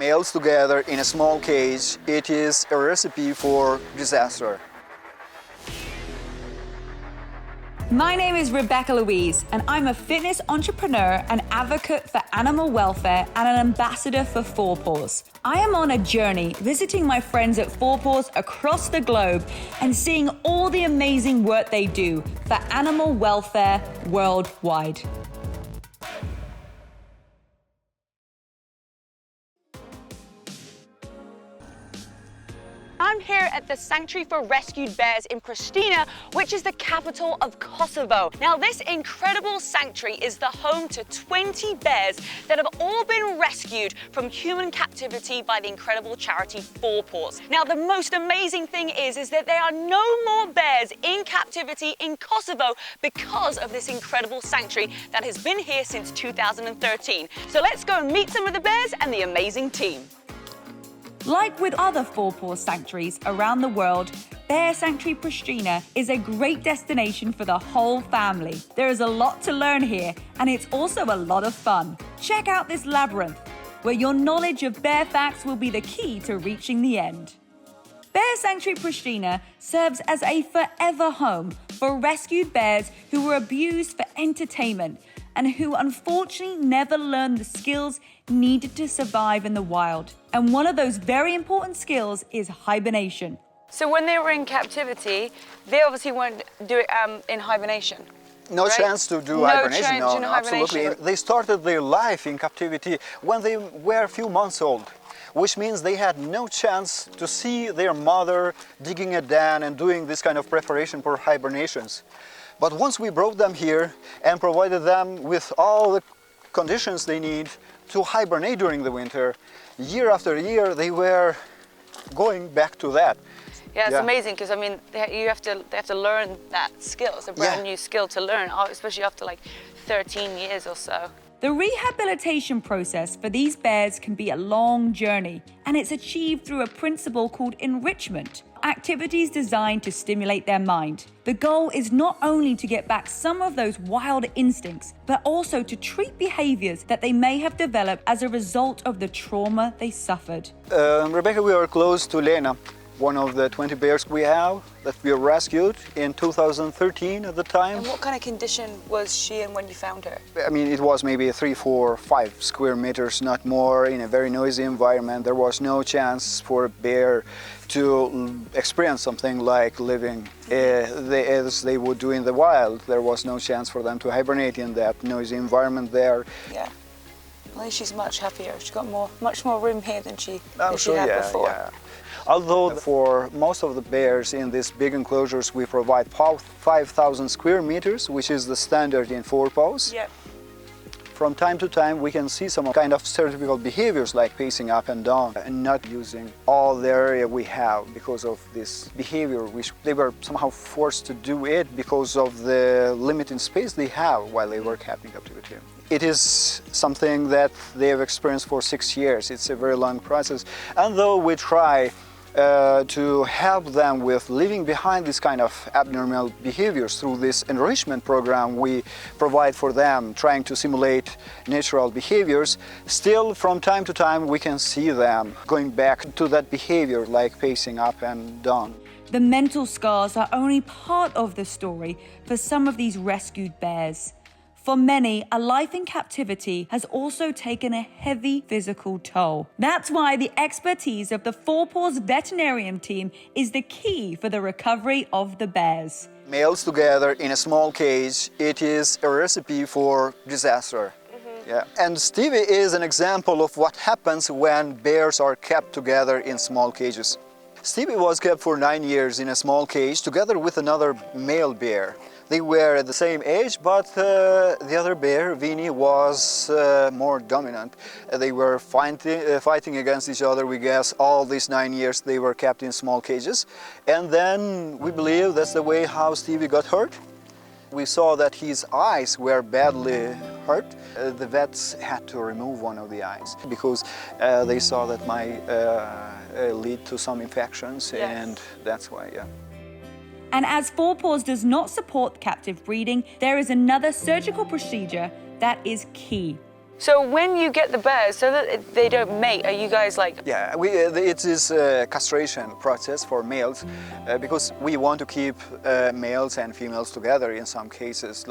Males together in a small cage, it is a recipe for disaster. My name is Rebecca-Louise, and I'm a fitness entrepreneur, an advocate for animal welfare, and an ambassador for Four Paws. I am on a journey visiting my friends at Four Paws across the globe and seeing all the amazing work they do for animal welfare worldwide. I'm here at the Sanctuary for Rescued Bears in Pristina, which is the capital of Kosovo. Now, this incredible sanctuary is the home to 20 bears that have all been rescued from human captivity by the incredible charity Four Paws. Now, the most amazing thing is that there are no more bears in captivity in Kosovo because of this incredible sanctuary that has been here since 2013. So let's go and meet some of the bears and the amazing team. Like with other Four Paws sanctuaries around the world, Bear Sanctuary Pristina is a great destination for the whole family. There is a lot to learn here, and it's also a lot of fun. Check out this labyrinth, where your knowledge of bear facts will be the key to reaching the end. Bear Sanctuary Pristina serves as a forever home for rescued bears who were abused for entertainment and who unfortunately never learned the skills needed to survive in the wild. And one of those very important skills is hibernation. So when they were in captivity, they obviously weren't doing in hibernation. No right? chance to do No hibernation, change no, in absolutely. hibernation. They started their life in captivity when they were a few months old, which means they had no chance to see their mother digging a den and doing this kind of preparation for hibernations. But once we brought them here and provided them with all the conditions they need to hibernate during the winter, year after year they were going back to that. Yeah, it's amazing because I mean they have to learn that skill. It's a brand new skill to learn, especially after like 13 years or so. The rehabilitation process for these bears can be a long journey, and it's achieved through a principle called enrichment, activities designed to stimulate their mind. The goal is not only to get back some of those wild instincts, but also to treat behaviors that they may have developed as a result of the trauma they suffered. Rebecca, we are close to Lena, one of the 20 bears we have that we rescued in 2013 at the time. And what kind of condition was she in when you found her? I mean, it was maybe 3, 4, 5 square meters, not more, in a very noisy environment. There was no chance for a bear to experience something like living as they would do in the wild. There was no chance for them to hibernate in that noisy environment there. Yeah. Well, she's much happier. She's got much more room here than she had before. Yeah. Although for most of the bears in these big enclosures we provide 5,000 square meters, which is the standard in Four Paws. Yep. From time to time we can see some kind of stereotypical behaviors like pacing up and down and not using all the area we have because of this behavior, which they were somehow forced to do it because of the limited space they have while they were kept in captivity. It is something that they have experienced for 6 years. It's a very long process, and though we try to help them with leaving behind this kind of abnormal behaviors through this enrichment program we provide for them, trying to simulate natural behaviors, still from time to time we can see them going back to that behavior like pacing up and down. The mental scars are only part of the story for some of these rescued bears. For many, a life in captivity has also taken a heavy physical toll. That's why the expertise of the Four Paws veterinarian team is the key for the recovery of the bears. Males together in a small cage, it is a recipe for disaster. Yeah. And Stevie is an example of what happens when bears are kept together in small cages. Stevie was kept for 9 years in a small cage together with another male bear. They were at the same age, but the other bear, Vinny, was more dominant. They were fighting against each other, we guess, all these 9 years they were kept in small cages. And then we believe that's the way how Stevie got hurt. We saw that his eyes were badly hurt. The vets had to remove one of the eyes because they saw that might lead to some infections, and that's why, And as Four Paws does not support captive breeding, there is another surgical procedure that is key. So when you get the bears, so that they don't mate, are you guys like... Yeah, it is a castration process for males because we want to keep males and females together in some cases.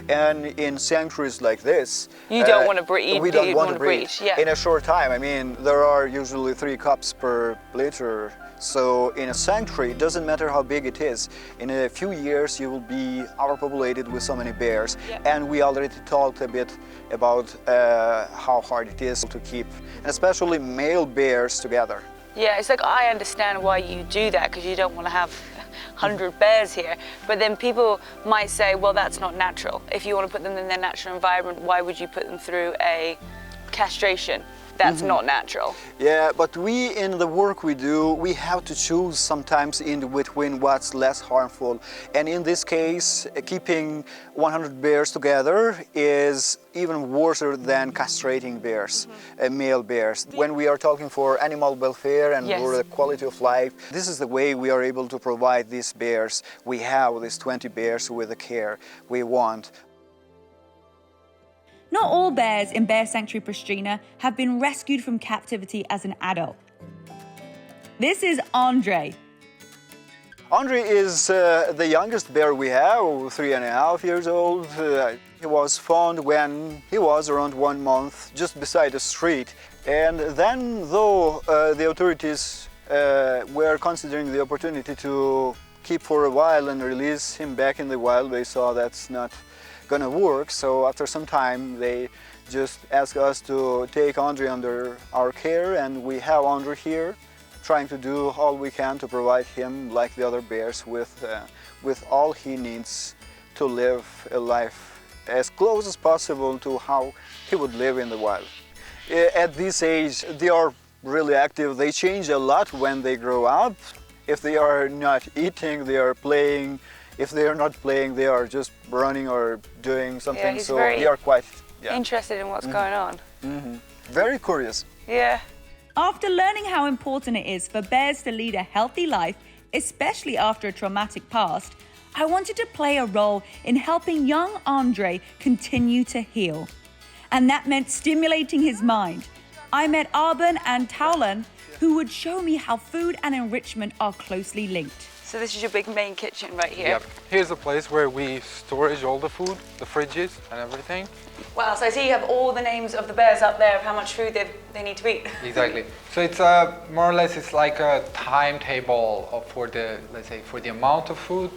And in sanctuaries like this... You don't want to breed. We don't want to breed. Yeah. In a short time. I mean, there are usually 3 cubs per litter. So in a sanctuary, it doesn't matter how big it is. In a few years, you will be overpopulated with so many bears. Yeah. And we already talked a bit about how hard it is to keep, especially male bears together. Yeah, it's like, I understand why you do that, because you don't want to have 100 bears here. But then people might say, well, that's not natural. If you want to put them in their natural environment, why would you put them through a castration? That's not natural. Yeah, but we, in the work we do, we have to choose sometimes in between what's less harmful. And in this case, keeping 100 bears together is even worse than castrating bears, male bears. When we are talking for animal welfare and for the quality of life, this is the way we are able to provide these bears. We have these 20 bears with the care we want. Not all bears in Bear Sanctuary Pristina have been rescued from captivity as an adult. This is Andre. Andre is the youngest bear we have, 3.5 years old. He was found when he was around 1 month, just beside the street. And then, though the authorities were considering the opportunity to keep for a while and release him back in the wild, they saw that's not gonna work. So after some time, they just asked us to take Andre under our care, and we have Andre here, trying to do all we can to provide him, like the other bears, with all he needs to live a life as close as possible to how he would live in the wild. At this age, they are really active. They change a lot when they grow up. If they are not eating, they are playing. If they are not playing, they are just running or doing something. Yeah, so they are quite interested in what's going on. Very curious. Yeah. After learning how important it is for bears to lead a healthy life, especially after a traumatic past, I wanted to play a role in helping young Andre continue to heal. And that meant stimulating his mind. I met Arben and Taulan, who would show me how food and enrichment are closely linked. So this is your big main kitchen right here? Yep. Here's a place where we storage all the food, the fridges and everything. Wow, so I see you have all the names of the bears up there of how much food they need to eat. Exactly. So it's more or less, it's like a timetable for the, let's say, for the amount of food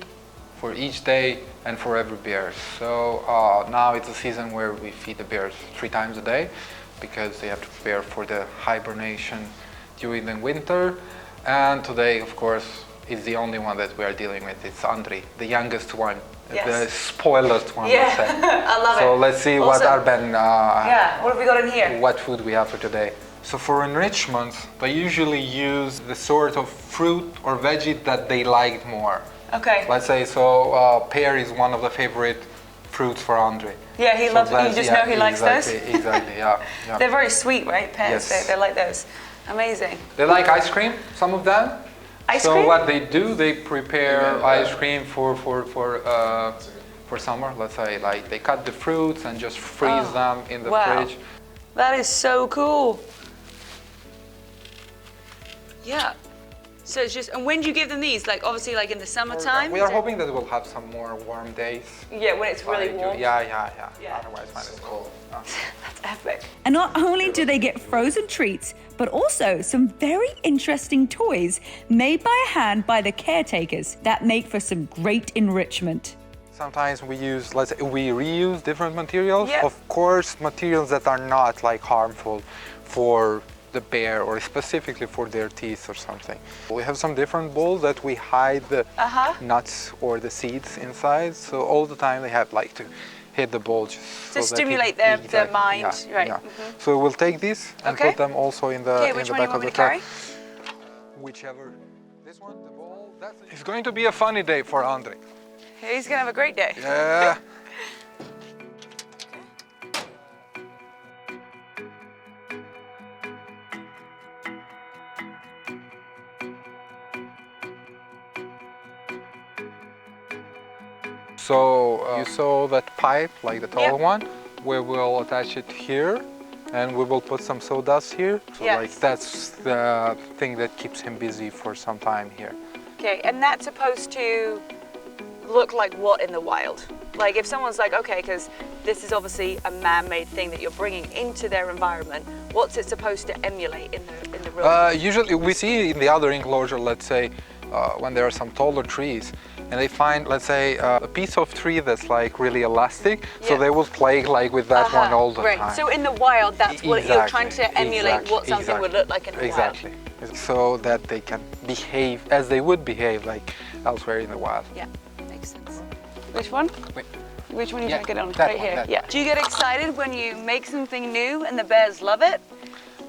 for each day and for every bear. So now it's a season where we feed the bears 3 times a day because they have to prepare for the hibernation during the winter. And today, of course, is the only one that we are dealing with. It's Andre, the youngest one, the spoilest one, let's say. I love it. So let's see what Arben, what have we got in here? What food we have for today. So for enrichment, they usually use the sort of fruit or veggie that they liked more. Okay. Let's say, so pear is one of the favorite fruits for Andre. Yeah, he loves, you just know he likes those? Exactly, yeah. They're very sweet, right, pears? Yes. They're like those. Amazing. They like ice cream, some of them. Ice cream? So what they do, they prepare ice cream for summer. Let's say, like they cut the fruits and just freeze them in the fridge. That is so cool. Yeah. So it's just, and when do you give them these? Like obviously, like in the summertime. We are hoping that we'll have some more warm days. Yeah, when it's really warm. Yeah. Otherwise, when it's cold. That's epic. And not only do they get frozen treats, but also some very interesting toys made by hand by the caretakers that make for some great enrichment. Sometimes we use, let's say, we reuse different materials. Yep. Of course, materials that are not like harmful for the bear or specifically for their teeth or something. We have some different bowls that we hide the nuts or the seeds inside. So all the time they have like to hit the bowl just to so stimulate that their mind, yeah, right? Yeah. So we'll take this and put them also in the back of the truck. Whichever, this one, the bowl. It's going to be a funny day for Andre. He's gonna have a great day. Yeah. So you saw that pipe, like the tall one, we will attach it here and we will put some sawdust here. So Yes. like that's the thing that keeps him busy for some time here. Okay, and that's supposed to look like what in the wild? Like if someone's like, okay, because this is obviously a man-made thing that you're bringing into their environment, what's it supposed to emulate in the real world? Usually we see in the other enclosure, let's say, when there are some taller trees, and they find, let's say, a piece of tree that's like really elastic, so Yeah. they will play like with that one all the right. time. So in the wild, that's what you're trying to emulate what something would look like in the wild. Exactly. So that they can behave as they would behave like elsewhere in the wild. Yeah, makes sense. Which one? Wait. Which one are you Yeah, trying to get on? that Right one, here. that Yeah. one. Do you get excited when you make something new and the bears love it?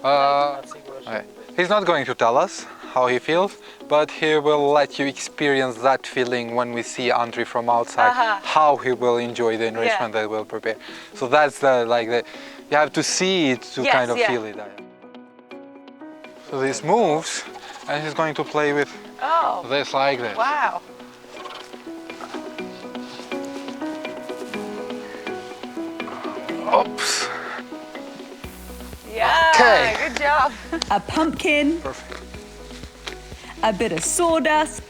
Okay. He's not going to tell us how he feels, but he will let you experience that feeling when we see Andre from outside, how he will enjoy the enrichment that we'll prepare. So that's you have to see it to kind of feel it. So this moves, and he's going to play with this like this. Wow. Oops. Yeah, Okay. good job. A pumpkin, Perfect. a bit of sawdust,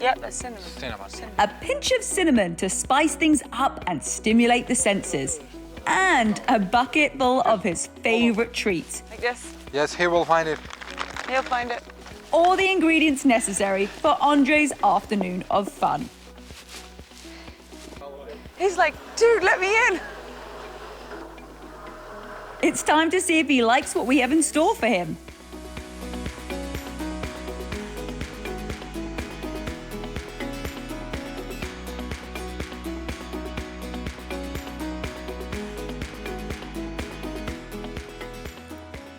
Yep, that's cinnamon. Cinnamon. a pinch of cinnamon to spice things up and stimulate the senses, and a bucket full of his favorite treat. Like this. Yes, he will find it. He'll find it. All the ingredients necessary for Andre's afternoon of fun. He's like, dude, let me in. It's time to see if he likes what we have in store for him.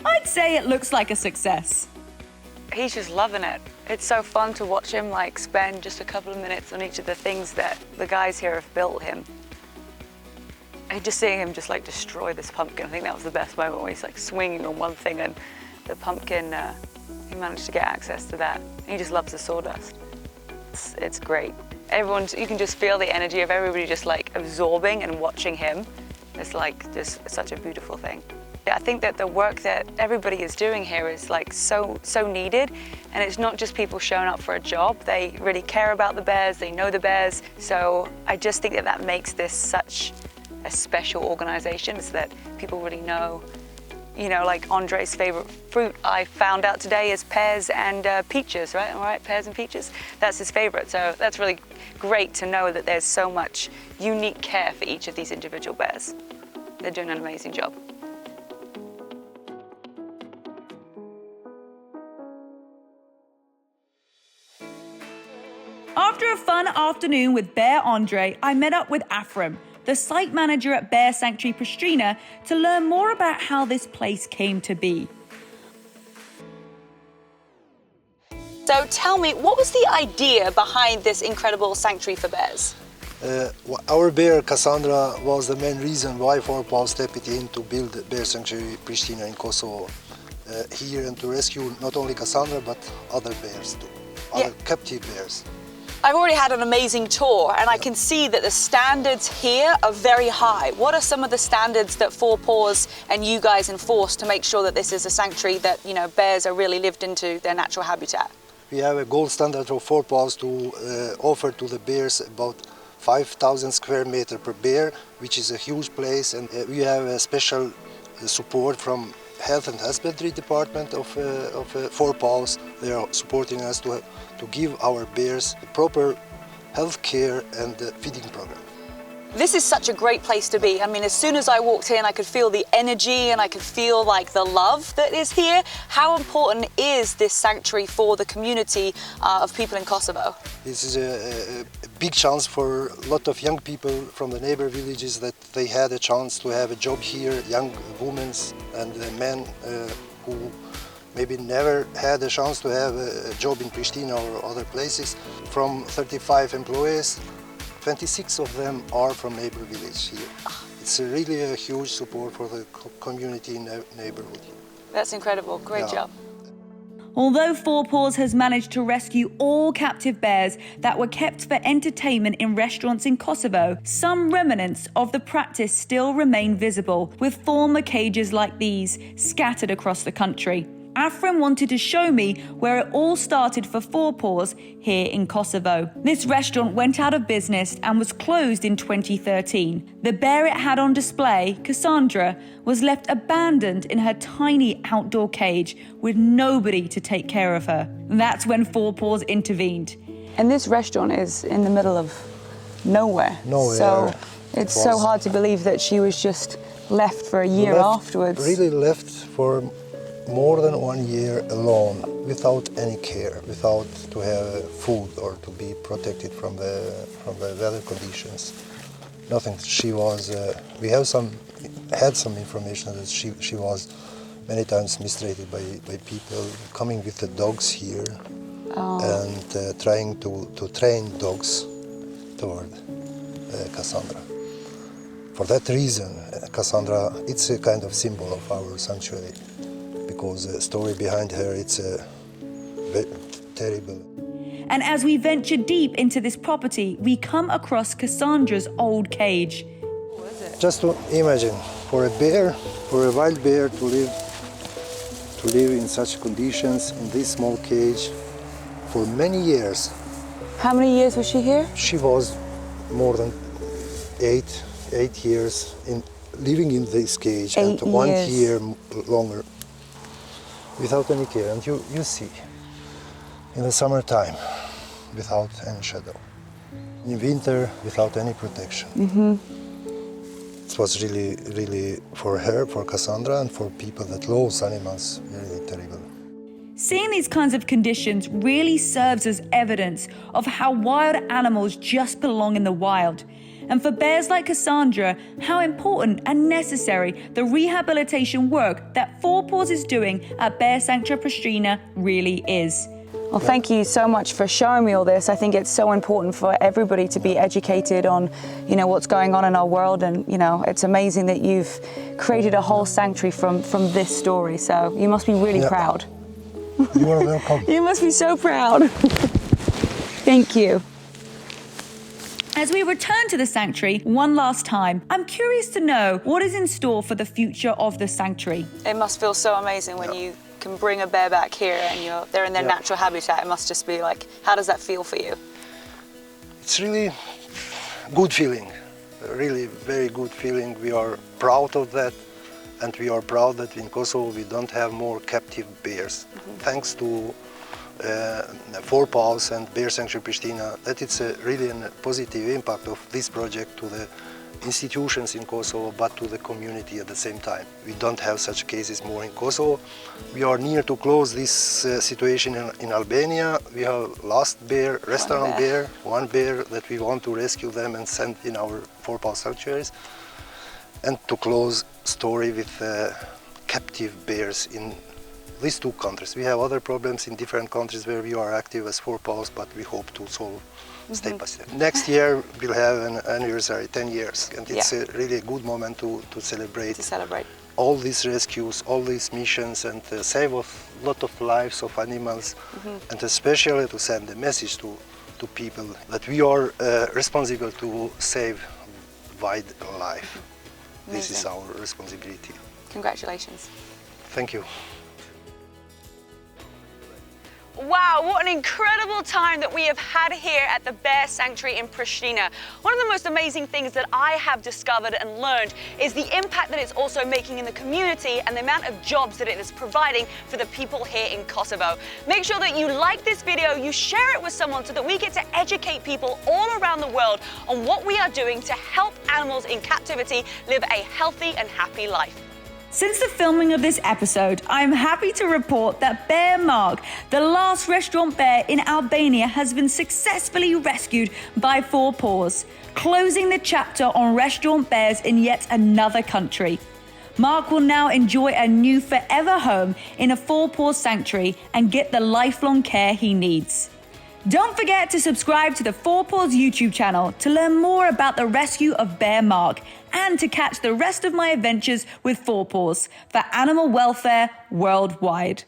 I'd say it looks like a success. He's just loving it. It's so fun to watch him like spend just a couple of minutes on each of the things that the guys here have built him. And just seeing him just like destroy this pumpkin, I think that was the best moment where he's like swinging on one thing and the pumpkin, he managed to get access to that. He just loves the sawdust. It's great. You can just feel the energy of everybody just like absorbing and watching him. It's like just such a beautiful thing. I think that the work that everybody is doing here is like so needed, and it's not just people showing up for a job. They really care about the bears, they know the bears. So I just think that that makes this such a special organization, is that people really know, you know, like Andre's favorite fruit I found out today is pears and peaches, right? All right, pears and peaches. That's his favorite. So that's really great to know that there's so much unique care for each of these individual bears. They're doing an amazing job. After a fun afternoon with Bear Andre, I met up with Afram, the site manager at Bear Sanctuary Pristina, to learn more about how this place came to be. So tell me, what was the idea behind this incredible sanctuary for bears? Our bear Cassandra was the main reason why Four Paws stepped in to build Bear Sanctuary Pristina in Kosovo here, and to rescue not only Cassandra but other bears too, other captive bears. I've already had an amazing tour and I can see that the standards here are very high. What are some of the standards that Four Paws and you guys enforce to make sure that this is a sanctuary that, you know, bears are really lived into their natural habitat? We have a gold standard of Four Paws to offer to the bears about 5,000 square meters per bear, which is a huge place, and we have a special support from Health and Husbandry Department of Four Paws. They are supporting us to give our bears proper health care and feeding program. This is such a great place to be. I mean, as soon as I walked in, I could feel the energy and I could feel like the love that is here. How important is this sanctuary for the community of people in Kosovo? This is a big chance for a lot of young people from the neighbor villages that they had a chance to have a job here, young women and men who maybe never had a chance to have a job in Pristina or other places. From 35 employees, 26 of them are from neighbor village here. It's really a huge support for the community neighborhood here. That's incredible. Great job. Although Four Paws has managed to rescue all captive bears that were kept for entertainment in restaurants in Kosovo, some remnants of the practice still remain visible, with former cages like these scattered across the country. Afrin wanted to show me where it all started for Four Paws here in Kosovo. This restaurant went out of business and was closed in 2013. The bear it had on display, Cassandra, was left abandoned in her tiny outdoor cage with nobody to take care of her. That's when Four Paws intervened. And this restaurant is in the middle of nowhere. So it's so hard to believe that she was just left for a year afterwards. Really left for more than 1 year alone, without any care, without to have food or to be protected from the weather conditions. Nothing. She was. We had some information that she was many times mistreated by people coming with the dogs here and trying to train dogs toward Cassandra. For that reason, Cassandra, it's a kind of symbol of our sanctuary. Because the story behind her, it's terrible. And as we venture deep into this property, we come across Cassandra's old cage. Just to imagine, for a wild bear to live in such conditions, in this small cage, for many years. How many years was she here? She was more than eight years living in this cage, and 1 year longer. Without any care, and you see, in the summertime, without any shadow. In winter, without any protection. It was really, really, for her, for Cassandra, and for people that love animals, really terrible. Seeing these kinds of conditions really serves as evidence of how wild animals just belong in the wild. And for bears like Cassandra, how important and necessary the rehabilitation work that Four Paws is doing at Bear Sanctuary Pristina really is. Well, thank you so much for showing me all this. I think it's so important for everybody to be educated on, what's going on in our world. And, it's amazing that you've created a whole sanctuary from this story. So you must be really proud. You are welcome. You must be so proud. Thank you. As we return to the sanctuary one last time, I'm curious to know what is in store for the future of the sanctuary. It must feel so amazing when you can bring a bear back here and they're in their natural habitat. It must just be like, how does that feel for you? It's really good feeling, really very good feeling. We are proud of that, and we are proud that in Kosovo we don't have more captive bears. Thanks to Four Paws and Bear Sanctuary Pristina, that it's really a positive impact of this project to the institutions in Kosovo, but to the community at the same time. We don't have such cases more in Kosovo. We are near to close this situation in Albania. We have last bear, restaurant bear, one bear that we want to rescue them and send in our Four Paws sanctuaries. And to close story with captive bears in these two countries. We have other problems in different countries where we are active as Four Paws, but we hope to solve step by step. Next year we'll have an anniversary, 10 years, and it's a really a good moment to celebrate. All these rescues, all these missions, and save a lot of lives of animals, and especially to send a message to people that we are responsible to save wildlife. This is our responsibility. Congratulations. Thank you. Wow, what an incredible time that we have had here at the Bear Sanctuary in Pristina. One of the most amazing things that I have discovered and learned is the impact that it's also making in the community and the amount of jobs that it is providing for the people here in Kosovo. Make sure that you like this video, you share it with someone so that we get to educate people all around the world on what we are doing to help animals in captivity live a healthy and happy life. Since the filming of this episode, I'm happy to report that Bear Mark, the last restaurant bear in Albania, has been successfully rescued by Four Paws, closing the chapter on restaurant bears in yet another country. Mark will now enjoy a new forever home in a Four Paws sanctuary and get the lifelong care he needs. Don't forget to subscribe to the Four Paws YouTube channel to learn more about the rescue of Bear Mark and to catch the rest of my adventures with Four Paws for animal welfare worldwide.